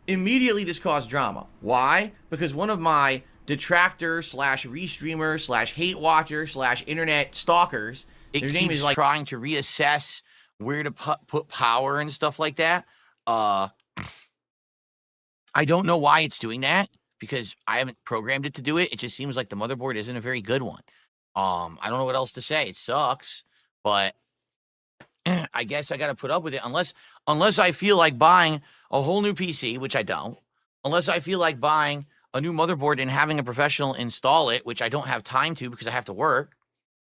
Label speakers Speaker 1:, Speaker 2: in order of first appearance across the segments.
Speaker 1: Immediately, this caused drama. Why? Because one of my detractors slash restreamers slash hate watchers slash internet stalkers,
Speaker 2: It
Speaker 1: their name is
Speaker 2: keeps
Speaker 1: like,
Speaker 2: trying to reassess where to put power and stuff like that. I don't know why it's doing that because I haven't programmed it to do it. It just seems like the motherboard isn't a very good one. I don't know what else to say. It sucks, but I guess I got to put up with it unless I feel like buying a whole new PC, which I don't. Unless I feel like buying a new motherboard and having a professional install it, which I don't have time to because I have to work.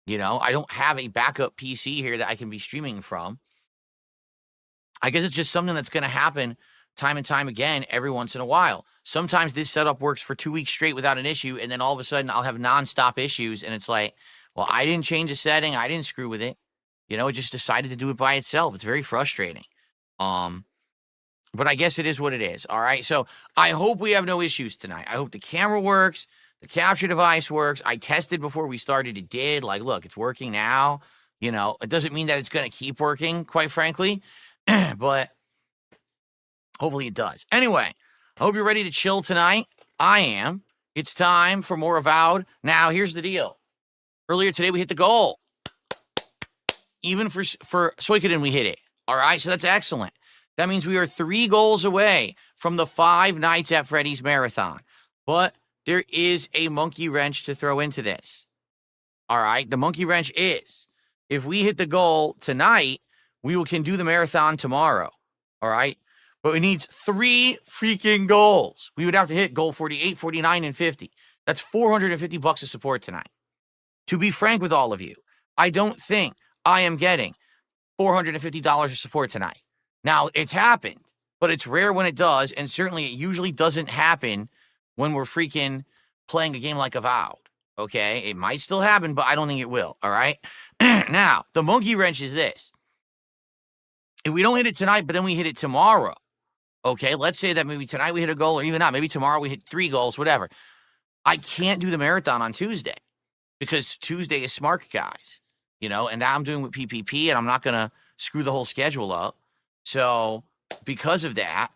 Speaker 2: You know, I don't have a backup PC here that I can be streaming from. I guess it's just something that's going to happen time and time again every once in a while. Sometimes this setup works for 2 weeks straight without an issue, and then all of a sudden I'll have nonstop issues, and it's like, well, I didn't change a setting, I didn't screw with it. You know, it just decided to do it by itself. It's very frustrating. Um, but I guess it is what it is. All right. So I hope we have no issues tonight. I hope the camera works, the capture device works. I tested before we started. It did. Like, look, it's working now. You know, it doesn't mean that it's going to keep working, quite frankly, but hopefully it does. Anyway, I hope you're ready to chill tonight. I am. It's time for more Avowed. Now, here's the deal. Earlier today, we hit the goal. Even for Suikoden, we hit it. All right, so that's excellent. That means we are 3 goals away from the 5 Nights at Freddy's Marathon. But there is a monkey wrench to throw into this. All right, the monkey wrench is, if we hit the goal tonight, we can do the marathon tomorrow. All right, but we need 3 freaking goals. We would have to hit goal 48, 49, and 50. That's $450 of support tonight. To be frank with all of you, I don't think I am getting $450 of support tonight. Now, it's happened, but it's rare when it does, and certainly it usually doesn't happen when we're freaking playing a game like Avowed, okay? It might still happen, but I don't think it will, all right? Now, the monkey wrench is this. If we don't hit it tonight, but then we hit it tomorrow, okay? Let's say that maybe tonight we hit a goal, or even not. Maybe tomorrow we hit 3 goals, whatever. I can't do the marathon on Tuesday because Tuesday is Smart Guys, you know, and now I'm doing with PPP, and I'm not going to screw the whole schedule up. So because of that,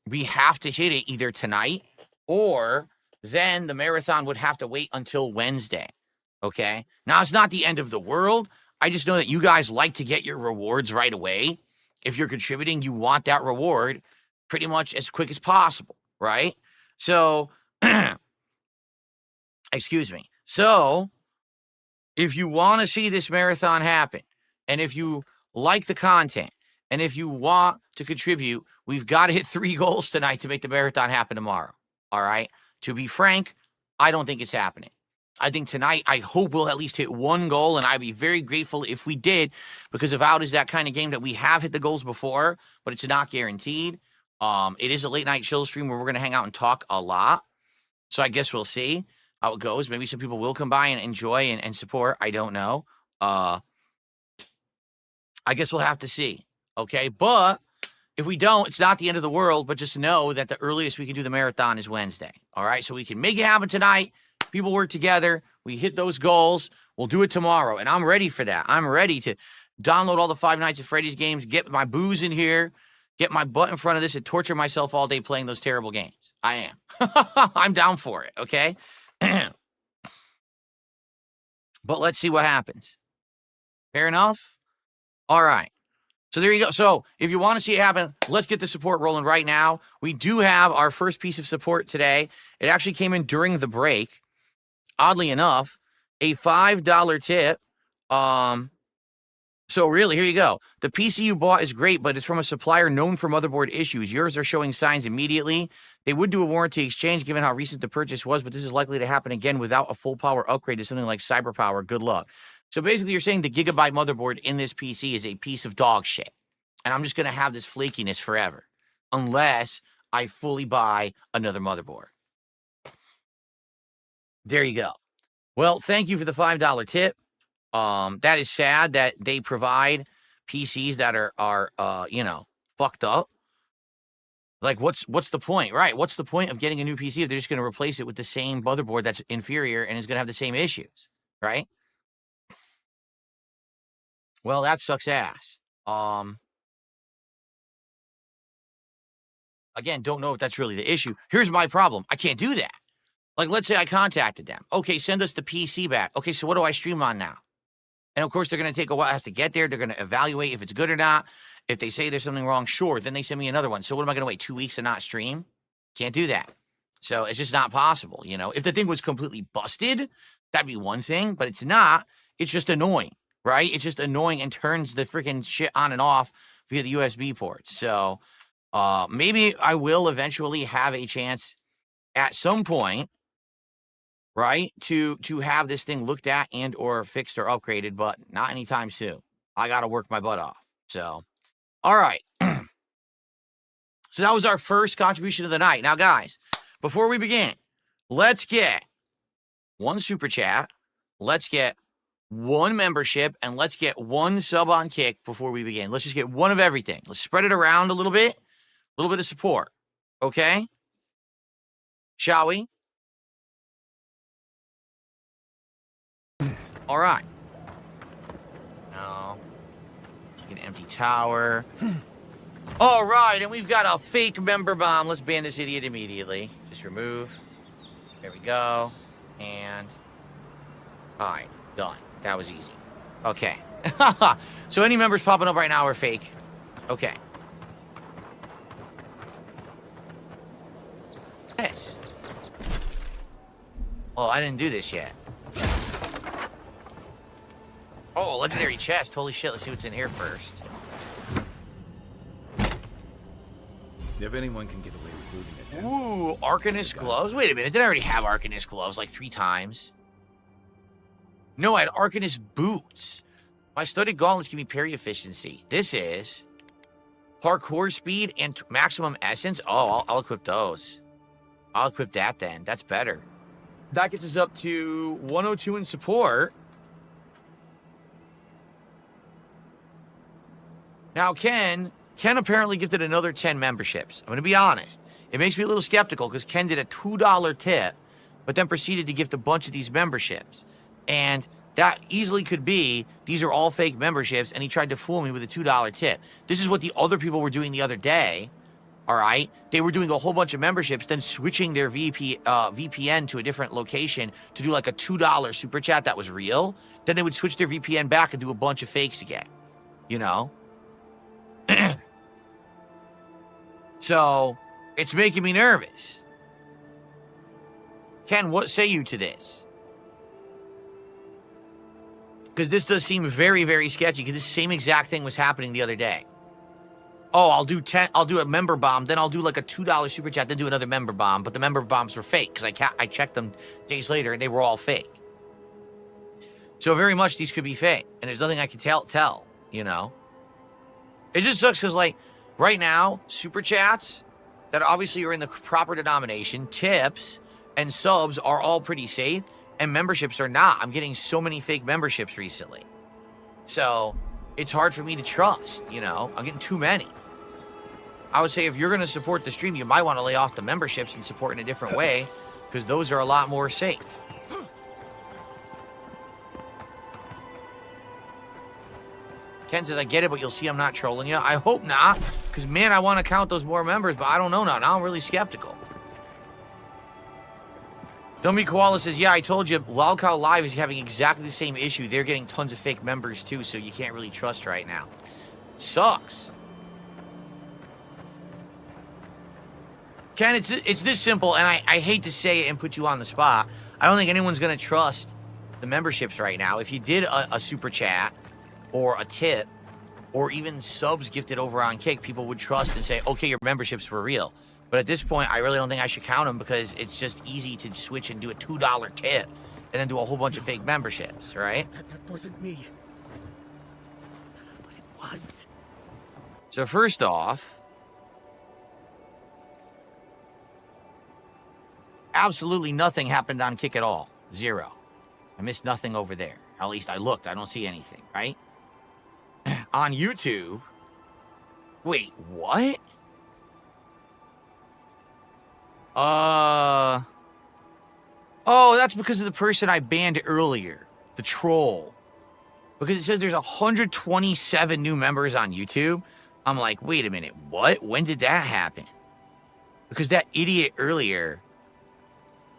Speaker 2: we have to hit it either tonight or then the marathon would have to wait until Wednesday. Okay. Now, it's not the end of the world. I just know that you guys like to get your rewards right away. If you're contributing, you want that reward pretty much as quick as possible, right? So, excuse me. So, if you want to see this marathon happen, and if you like the content, and if you want to contribute, we've got to hit 3 goals tonight to make the marathon happen tomorrow. All right? To be frank, I don't think it's happening. I think tonight, I hope we'll at least hit 1 goal, and I'd be very grateful if we did, because Avowed is that kind of game that we have hit the goals before, but it's not guaranteed. It is a late night chill stream where we're going to hang out and talk a lot. So I guess we'll see how it goes. Maybe some people will come by and enjoy and support. I don't know. I guess we'll have to see. Okay. But if we don't, it's not the end of the world, but just know that the earliest we can do the marathon is Wednesday. All right. So we can make it happen tonight. People work together. We hit those goals. We'll do it tomorrow. And I'm ready for that. I'm ready to download all the 5 Nights at Freddy's games, get my booze in here, get my butt in front of this, and torture myself all day playing those terrible games. I am. I'm down for it. Okay. But let's see what happens. Fair enough? All right. So there you go. So if you want to see it happen, let's get the support rolling right now. We do have our first piece of support today. It actually came in during the break. Oddly enough, a $5 tip. So really, here you go. The PC you bought is great, but it's from a supplier known for motherboard issues. Yours are showing signs immediately. They would do a warranty exchange given how recent the purchase was, but this is likely to happen again without a full power upgrade to something like CyberPower. Good luck. So basically, you're saying the Gigabyte motherboard in this PC is a piece of dog shit. And I'm just going to have this flakiness forever unless I fully buy another motherboard. There you go. Well, thank you for the $5 tip. That is sad that they provide PCs that are fucked up. Like, what's the point, right? What's the point of getting a new PC if they're just going to replace it with the same motherboard that's inferior and is going to have the same issues, right? Well, that sucks ass. Again, don't know if that's really the issue. Here's my problem. I can't do that. Like, let's say I contacted them. Okay, send us the PC back. Okay, so what do I stream on now? And of course, they're going to take a while. It has to get there. They're going to evaluate if it's good or not. If they say there's something wrong, sure. Then they send me another one. So what am I going to wait 2 weeks to not stream? Can't do that. So it's just not possible, you know? If the thing was completely busted, that'd be one thing, but it's not. It's just annoying, right? It's just annoying and turns the freaking shit on and off via the USB ports. So maybe I will eventually have a chance at some point, right, to have this thing looked at and or fixed or upgraded, but not anytime soon. I got to work my butt off. So, all right. So that was our first contribution of the night. Now, guys, before we begin, let's get one super chat, let's get one membership, and let's get one sub on Kick before we begin. Let's just get one of everything. Let's spread it around a little bit of support. Okay? Shall we? All right. No. Take an empty tower. All right, and we've got a fake member bomb. Let's ban this idiot immediately. Just remove. There we go. And all right, done. That was easy. Okay. So any members popping up right now are fake. Okay. Yes. Oh, I didn't do this yet. Oh, legendary chest. Holy shit, let's see what's in here first.
Speaker 3: If anyone can get away with looting at 10.
Speaker 2: Ooh, Arcanist gloves? Wait a minute, did I already have Arcanist gloves like 3 times? No, I had Arcanist boots. My studded gauntlets give me parry efficiency. This is parkour speed and maximum essence. Oh, I'll equip those. I'll equip that then. That's better. That gets us up to 102 in support. Now, Ken apparently gifted another 10 memberships. I'm going to be honest. It makes me a little skeptical because Ken did a $2 tip, but then proceeded to gift a bunch of these memberships. And that easily could be, these are all fake memberships, and he tried to fool me with a $2 tip. This is what the other people were doing the other day, all right? They were doing a whole bunch of memberships, then switching their VPN to a different location to do like a $2 super chat that was real. Then they would switch their VPN back and do a bunch of fakes again, you know? So, it's making me nervous. Ken, what say you to this? Because this does seem very, very sketchy, because the same exact thing was happening the other day. Oh, I'll do a member bomb, then I'll do like a $2 super chat, then do another member bomb, but the member bombs were fake, because I checked them days later, and they were all fake. So very much these could be fake, and there's nothing I can tell, you know? It just sucks because, like, right now, super chats that obviously are in the proper denomination, tips, and subs are all pretty safe, and memberships are not. I'm getting so many fake memberships recently. So, it's hard for me to trust, you know? I'm getting too many. I would say if you're going to support the stream, you might want to lay off the memberships and support in a different way, because those are a lot more safe. Ken says, I get it, but you'll see I'm not trolling you. I hope not, because, man, I want to count those more members, but I don't know now. Now I'm really skeptical. Dummy Koala says, yeah, I told you, Lolcow Live is having exactly the same issue. They're getting tons of fake members, too, so you can't really trust right now. Sucks. Ken, it's this simple, and I hate to say it and put you on the spot. I don't think anyone's going to trust the memberships right now. If you did a super chat or a tip, or even subs gifted over on Kick, people would trust and say, okay, your memberships were real. But at this point, I really don't think I should count them because it's just easy to switch and do a $2 tip and then do a whole bunch of fake memberships, right?
Speaker 4: That wasn't me. But it was.
Speaker 2: So first off, absolutely nothing happened on Kick at all. 0. I missed nothing over there. At least I looked. I don't see anything, right? On YouTube, wait, what? Oh, that's because of the person I banned earlier, the troll. Because it says there's 127 new members on YouTube. I'm like, wait a minute, what? When did that happen? Because that idiot earlier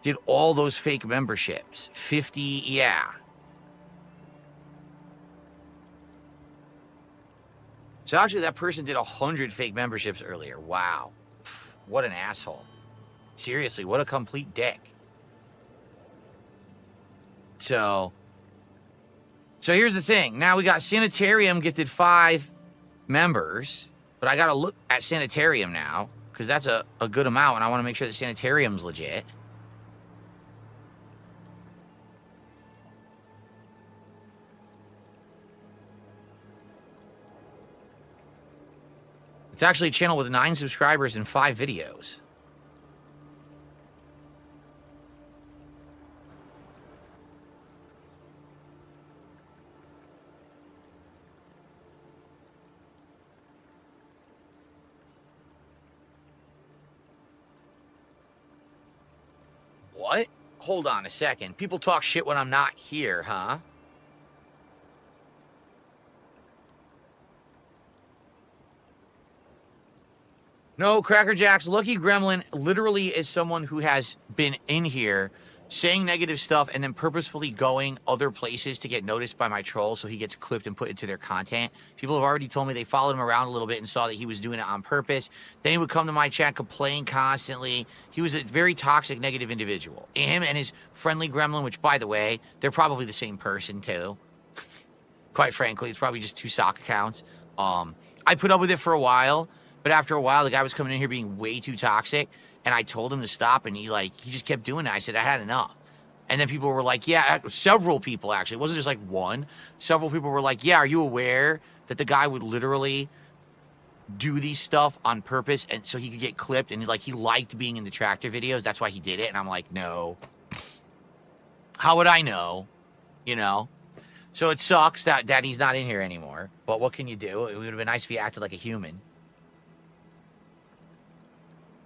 Speaker 2: did all those fake memberships. 50, yeah. So actually that person did 100 fake memberships earlier. Wow. What an asshole. Seriously, what a complete dick. So here's the thing. Now we got Sanitarium gifted 5 members, but I gotta look at Sanitarium now, because that's a good amount, and I want to make sure that Sanitarium's legit. It's actually a channel with 9 subscribers and 5 videos. What? Hold on a second. People talk shit when I'm not here, huh? No, Cracker Jacks, Lucky Gremlin literally is someone who has been in here saying negative stuff and then purposefully going other places to get noticed by my trolls so he gets clipped and put into their content. People have already told me they followed him around a little bit and saw that he was doing it on purpose. Then he would come to my chat, complain constantly. He was a very toxic, negative individual. Him and his friendly gremlin, which, by the way, they're probably the same person, too. Quite frankly, it's probably just 2 sock accounts. I put up with it for a while, but after a while, the guy was coming in here being way too toxic. And I told him to stop, and he just kept doing it. I said, I had enough. And then people were like, yeah, several people, actually. It wasn't just like one. Several people were like, yeah, are you aware that the guy would literally do these stuff on purpose and so he could get clipped? And he liked being in the tractor videos. That's why he did it. And I'm like, no. How would I know? You know? So it sucks that he's not in here anymore. But what can you do? It would have been nice if he acted like a human.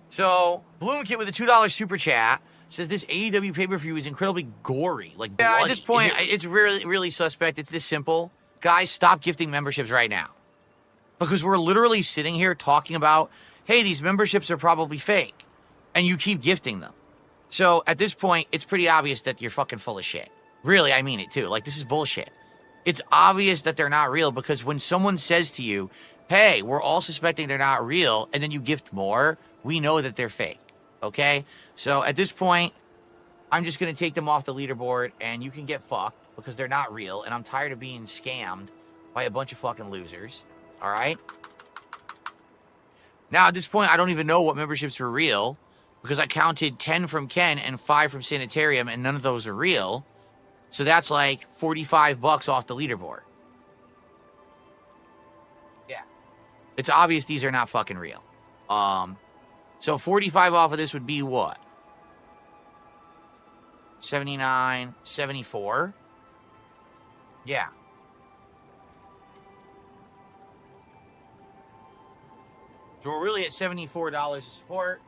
Speaker 2: So, Bloom Kid with a $2 super chat says this AEW pay-per-view is incredibly gory. Like, bloody. At this point, it's really, really suspect. It's this simple. Guys, stop gifting memberships right now. Because we're literally sitting here talking about, hey, these memberships are probably fake. And you keep gifting them. So, at this point, it's pretty obvious that you're fucking full of shit. Really, I mean it too. Like, this is bullshit. It's obvious that they're not real because when someone says to you, hey, we're all suspecting they're not real, and then you gift more, we know that they're fake, okay? So at this point, I'm just going to take them off the leaderboard, and you can get fucked because they're not real, and I'm tired of being scammed by a bunch of fucking losers, all right? Now, at this point, I don't even know what memberships are real because I counted 10 from Ken and 5 from Sanitarium, and none of those are real. So that's like $45 off the leaderboard. Yeah. It's obvious these are not fucking real. So 45 off of this would be what? 79, 74. Yeah. So we're really at $74 of support.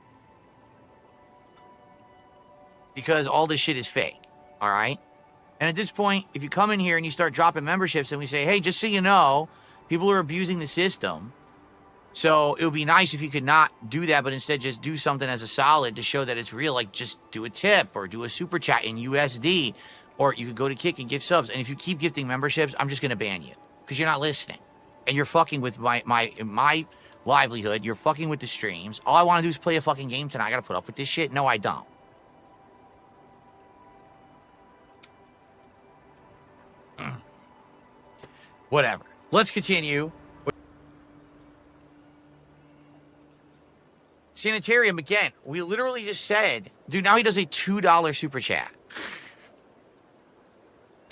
Speaker 2: Because all this shit is fake. All right? And at this point, if you come in here and you start dropping memberships and we say, hey, just so you know, people are abusing the system. So it would be nice if you could not do that, but instead just do something as a solid to show that it's real. Like just do a tip or do a super chat in USD, or you could go to Kick and give subs. And if you keep gifting memberships, I'm just going to ban you because you're not listening and you're fucking with my livelihood. You're fucking with the streams. All I want to do is play a fucking game tonight. I got to put up with this shit. No, I don't. Whatever. Let's continue. Sanitarium, again, we literally just said, dude, now he does a $2 super chat.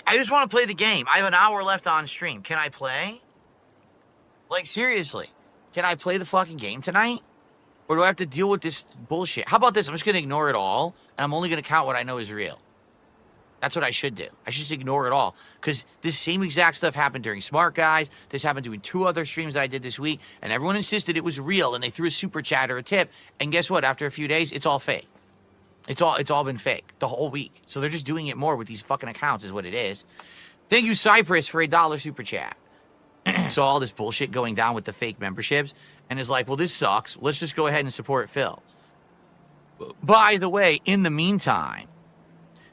Speaker 2: I just want to play the game. I have an hour left on stream. Can I play? Like, seriously. Can I play the fucking game tonight? Or do I have to deal with this bullshit? How about this? I'm just going to ignore it all, and I'm only going to count what I know is real. That's what I should do. I should just ignore it all. Because this same exact stuff happened during Smart Guys. This happened during 2 other streams that I did this week. And everyone insisted it was real. And they threw a super chat or a tip. And guess what? After a few days, it's all fake. It's all been fake. The whole week. So they're just doing it more with these fucking accounts is what it is. Thank you, Cypress, for a $1 super chat. Saw all this bullshit going down with the fake memberships. And is like, well, this sucks. Let's just go ahead and support Phil. by the way, in the meantime,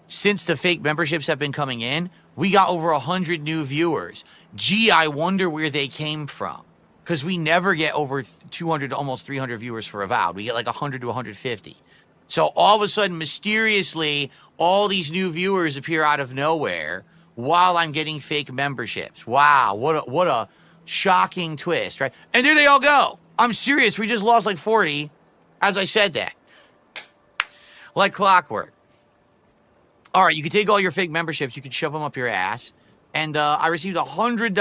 Speaker 2: since the fake memberships have been coming in, we got over 100 new viewers. Gee, I wonder where they came from. Because we never get over 200 to almost 300 viewers for Avowed. We get like 100 to 150. So all of a sudden, mysteriously, all these new viewers appear out of nowhere while I'm getting fake memberships. Wow, what a shocking twist, right? And there they all go. I'm serious. We just lost like 40 as I said that. Like clockwork. All right, you can take all your fake memberships. You can shove them up your ass. And I received $100